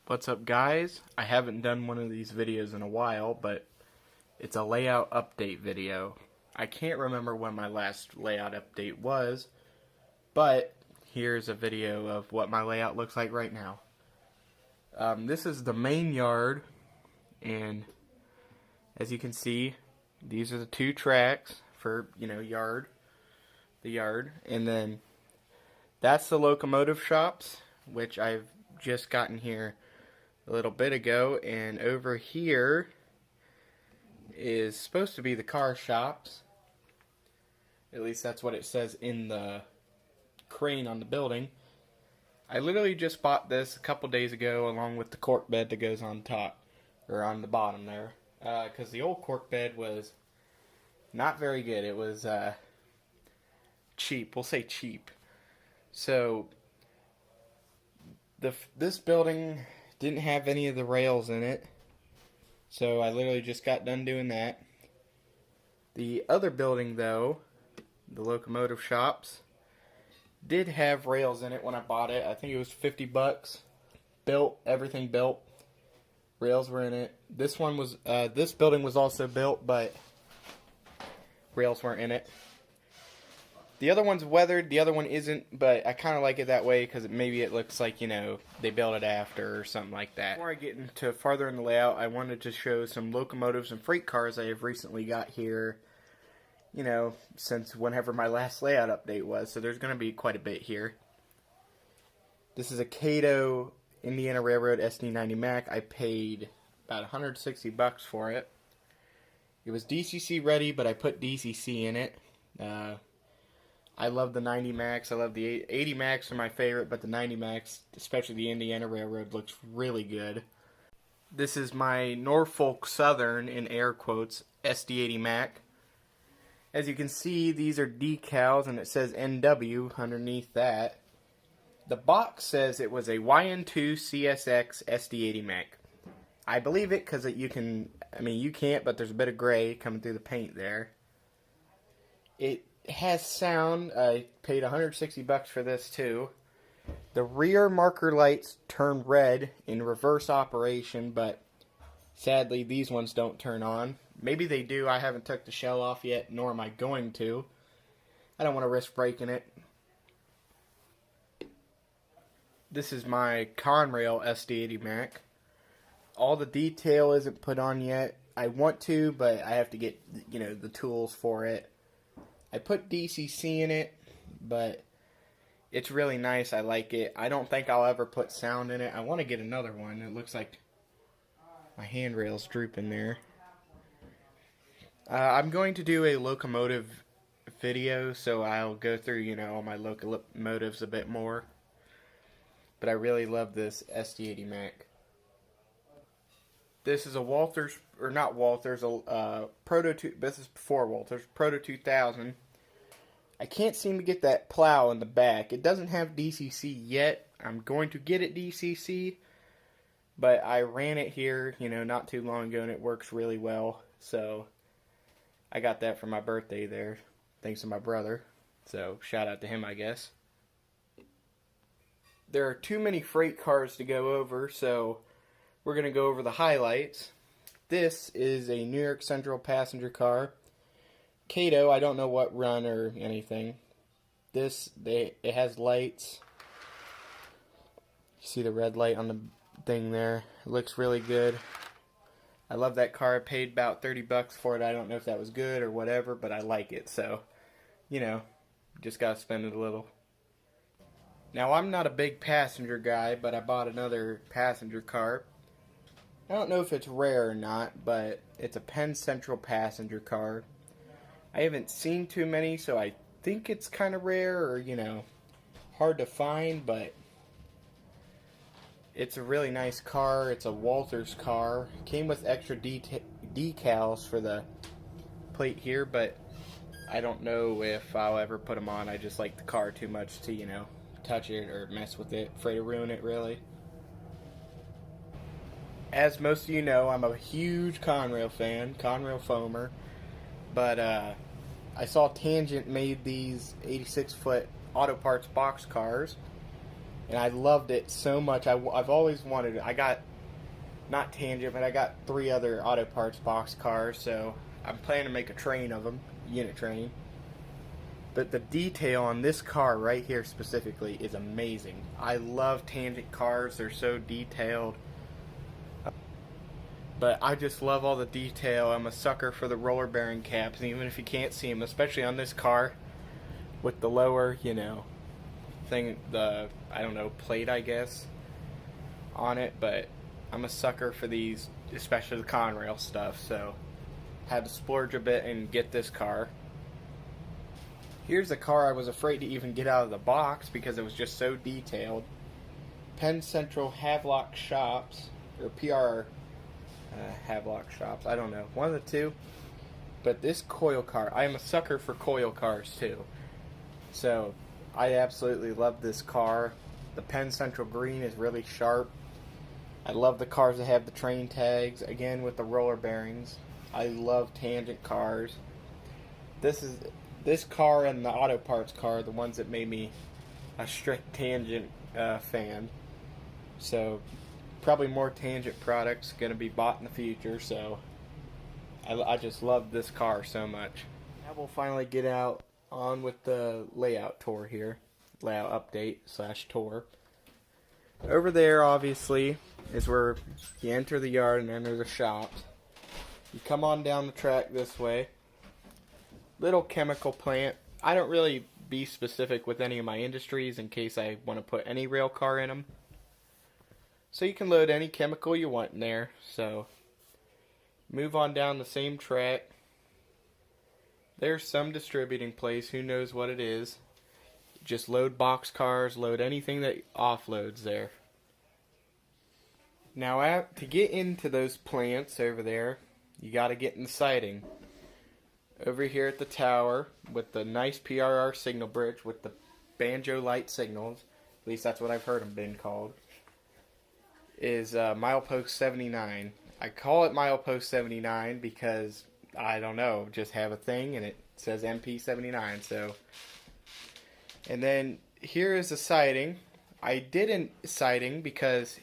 What's up, guys? I haven't done one of these videos in a while, but it's a layout update video. I can't remember when my last layout update was, but here's a video of what my layout looks like right now. This is the main yard, and as you can see, these are the two tracks for, the yard, and then that's the locomotive shops, which I've just gotten here a little bit ago, and over here is supposed to be the car shops. At least that's what it says in the crane on the building. I literally just bought this a couple days ago along with the cork bed that goes on top, or on the bottom there, because the old cork bed was not very good. It was cheap, we'll say cheap. So this building didn't have any of the rails in it, so I literally just got done doing that. The other building, though, the locomotive shops, did have rails in it when I bought it. I think it was $50. Built, everything built. Rails were in it. This one was, this building was also built, but rails weren't in it. The other one's weathered, the other one isn't, but I kind of like it that way because maybe it looks like, they built it after or something like that. Before I get into farther in the layout, I wanted to show some locomotives and freight cars I have recently got here, since whenever my last layout update was, so there's going to be quite a bit here. This is a Cato Indiana Railroad SD90 Mac. I paid about $160 for it. It was DCC ready, but I put DCC in it. I love the 90 Max. I love the 80 Max are my favorite, but the 90 Max, especially the Indiana Railroad, looks really good. This is my Norfolk Southern, in air quotes, SD80 Mac. As you can see, these are decals, and it says NW underneath that. The box says it was a YN2 CSX SD80 Mac. I believe it because you can't, but there's a bit of gray coming through the paint there. It has sound. I paid $160 for this too. The rear marker lights turn red in reverse operation, but sadly these ones don't turn on. Maybe they do. I haven't took the shell off yet, nor am I going to. I don't want to risk breaking it. This is my Conrail SD80 Mac. All the detail isn't put on yet. I want to, but I have to get the tools for it. I put DCC in it, but it's really nice. I like it. I don't think I'll ever put sound in it. I want to get another one. It looks like my handrail's drooping there. I'm going to do a locomotive video, so I'll go through, all my locomotives a bit more. But I really love this SD80 Mac. This is a Walthers, or not Walthers, a Proto, this is before Walthers, Proto 2000. I can't seem to get that plow in the back. It doesn't have DCC yet. I'm going to get it DCC, but I ran it here, not too long ago, and it works really well. So I got that for my birthday there, thanks to my brother. So shout out to him, I guess. There are too many freight cars to go over, so we're going to go over the highlights. This is a New York Central passenger car. Cato, I don't know what run or anything. It has lights. You see the red light on the thing there. It looks really good. I love that car. I paid about $30 for it. I don't know if that was good or whatever, but I like it. So, just gotta spend it a little. Now, I'm not a big passenger guy, but I bought another passenger car. I don't know if it's rare or not, but it's a Penn Central passenger car. I haven't seen too many, so I think it's kind of rare or, hard to find, but it's a really nice car. It's a Walthers car. Came with extra decals for the plate here, but I don't know if I'll ever put them on. I just like the car too much to, touch it or mess with it. Afraid to ruin it, really. As most of you know, I'm a huge Conrail fan, Conrail foamer, but I saw Tangent made these 86-foot auto parts box cars, and I loved it so much. I've always wanted it. I got, not Tangent, but I got 3 other Auto Parts box cars, so I'm planning to make a train of them, unit train. But the detail on this car right here specifically is amazing. I love Tangent cars, they're so detailed. But I just love all the detail. I'm a sucker for the roller bearing caps, and even if you can't see them, especially on this car with the lower, thing, I don't know, plate, I guess, on it. But I'm a sucker for these, especially the Conrail stuff, so had to splurge a bit and get this car. Here's a car I was afraid to even get out of the box because it was just so detailed. Penn Central Havelock Shops, or PR Havelock Shops, I don't know, one of the two. But this coil car, I am a sucker for coil cars too. So I absolutely love this car. The Penn Central green is really sharp. I love the cars that have the train tags, again with the roller bearings. I love Tangent cars. This car and the Auto Parts car are the ones that made me a strict Tangent fan. So probably more Tangent products going to be bought in the future. So I just love this car so much. Now we'll finally get on with the layout tour here. Layout update / tour. Over there, obviously, is where you enter the yard and enter the shops. You come on down the track this way. Little chemical plant. I don't really be specific with any of my industries in case I want to put any rail car in them. So you can load any chemical you want in there. So move on down the same track. There's some distributing place. Who knows what it is. Just load box cars. Load anything that offloads there. Now to get into those plants over there, you got to get in the siding. Over here at the tower with the nice PRR signal bridge with the banjo light signals, at least that's what I've heard them been called, is milepost 79. I call it milepost 79 because, I don't know, just have a thing and it says MP 79. So, and then here is the siding. I did a siding because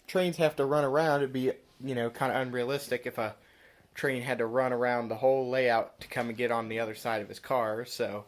trains have to run around. It'd be, kind of unrealistic if a train had to run around the whole layout to come and get on the other side of his car. So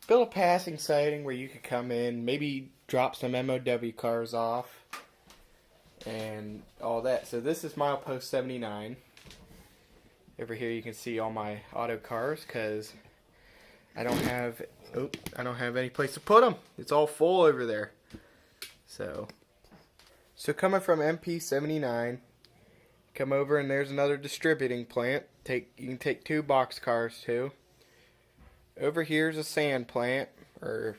built a passing siding where you could come in, maybe drop some MOW cars off and all that. So this is milepost 79. Over here you can see all my auto cars because I don't have any place to put them. It's all full over there. So coming from MP 79, come over and there's another distributing plant. You can take 2 box cars too. Over here's a sand plant, or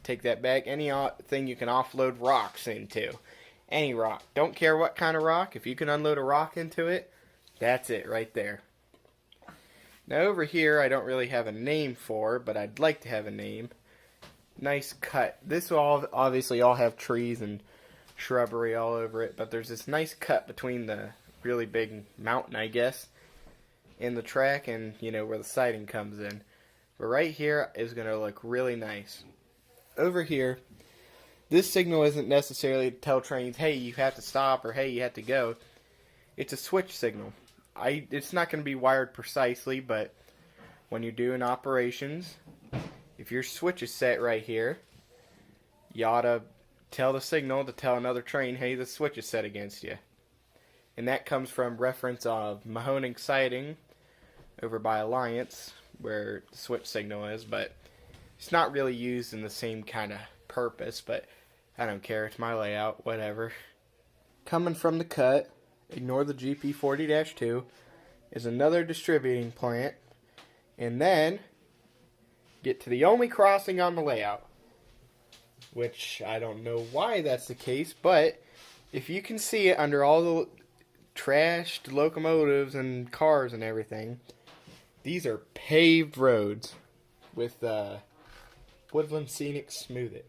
take that back. Anything you can offload rocks into. Any rock. Don't care what kind of rock. If you can unload a rock into it, that's it right there. Now over here I don't really have a name for, but I'd like to have a name. Nice cut. This will obviously all have trees and shrubbery all over it, but there's this nice cut between the really big mountain, I guess, in the track and, where the siding comes in. But right here is going to look really nice. Over here, this signal isn't necessarily to tell trains, hey, you have to stop, or hey, you have to go. It's a switch signal. It's not going to be wired precisely, but when you're doing operations, if your switch is set right here, you ought to tell the signal to tell another train, hey, the switch is set against you. And that comes from reference of Mahoning siding over by Alliance, where the switch signal is, but it's not really used in the same kind of purpose, but I don't care, it's my layout, whatever. Coming from the cut, ignore the GP40-2, is another distributing plant, and then get to the only crossing on the layout, which I don't know why that's the case, but if you can see it under all the trashed locomotives and cars and everything, these are paved roads with Woodland Scenic Smooth It.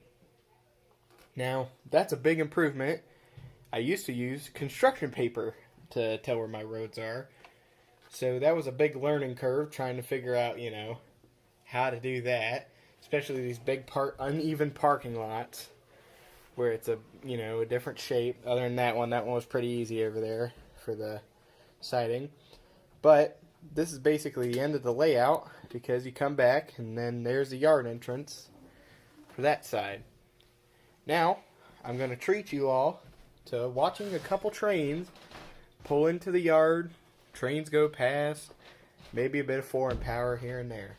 Now, that's a big improvement. I used to use construction paper to tell where my roads are, so that was a big learning curve trying to figure out, how to do that, especially these big uneven parking lots. where it's a a different shape. Other than that one was pretty easy over there for the siding. But this is basically the end of the layout, because you come back and then there's the yard entrance for that side. Now I'm going to treat you all to watching a couple trains pull into the yard. Trains go past, maybe a bit of foreign power here and there.